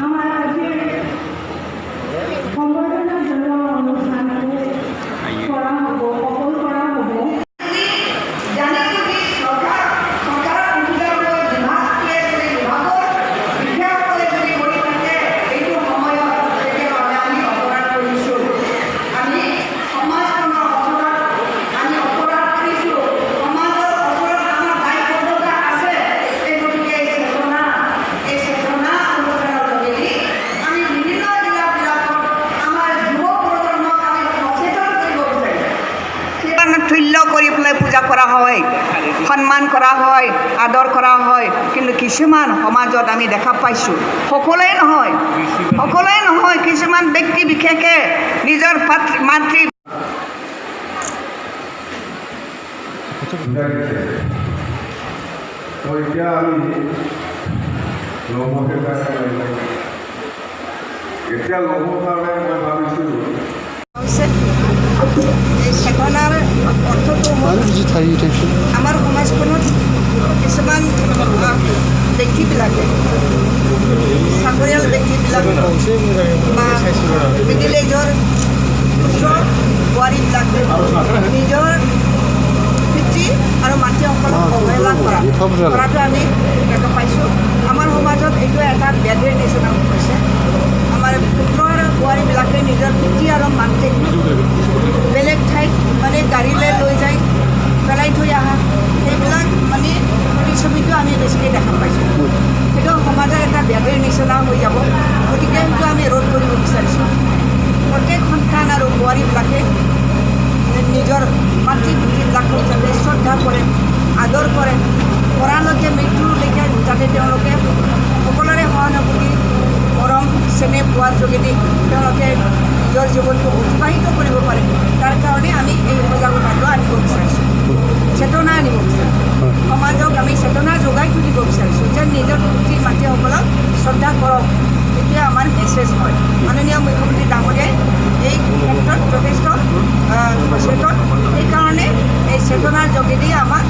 আমাৰ আজকেৰ সংগঠনেৰ জন্য অনুষ্ঠানকে কৰা হবো অপল কৰা হবো পূজা কৰা হয়, সন্মান কৰা হয়, আদৰ কৰা হয়, কিন্তু কিছুমান সমাজত আমি দেখা পাইছোঁ সকলোৱে নহয় কিছুমান ব্যক্তি বিশেষে নিজৰ মাতৃ চেতনাৰ অৰ্থটো আমাৰ সমাজখনত কিছুমান ব্যক্তিবিলাকে চাকৰিয়াল ব্যক্তিবিলাক বা মিডিল এজৰ বোৱাৰীবিলাকে নিজৰ আৰু মাতৃসকলক অৱহেলা কৰাটো আমি দেখা পাইছোঁ। আমাৰ সমাজত এইটো এটা ব্যাধিৰ নিচিনা হৈছে। আমাৰ পুত্ৰ আৰু বোৱাৰীবিলাকে নিজৰ পিতৃ আৰু মাতৃক বেলেগ ঠাইত মানে গাড়ীলৈ লৈ যায় পেলাই থৈ অহা, সেইবিলাক মানে প্ৰতিচ্ছবিটো আমি বেছিকৈ দেখা পাইছোঁ। সেইটো সমাজৰ এটা ব্যাধিৰ নিচিনা হৈ যাব। গতিকে সেইটো আমি ৰোধ কৰিব বিচাৰিছোঁ। প্ৰত্যেক সন্তান আৰু বোৱাৰীবিলাকে নিজৰ মাতৃ পিতৃবিলাকক যাতে শ্ৰদ্ধা কৰে, আদৰ কৰে, পৰালৈকে মৃত্যুলৈকে যাতে তেওঁলোকে সকলোৰে সহানুভূতি মৰম চেনেহ পোৱাৰ যোগেদি তেওঁলোকে নিজৰ জীৱনটো অতিবাহিত কৰিব পাৰে। তাৰ কাৰণে আমি এই সজাগতাটো আনিব বিচাৰিছোঁ, চেতনা আনিব বিচাৰিছোঁ। সমাজক আমি চেতনা যোগাই তুলিব বিচাৰিছোঁ যে নিজৰ পিতৃ মাতৃসকলক শ্ৰদ্ধা কৰক। এতিয়া আমাৰ মেছেজ হয়। মাননীয় মুখ্যমন্ত্ৰী ডাঙৰীয়াই এই ক্ষেত্ৰত যথেষ্ট সচেতন। সেইকাৰণে এই চেতনাৰ যোগেদি আমাক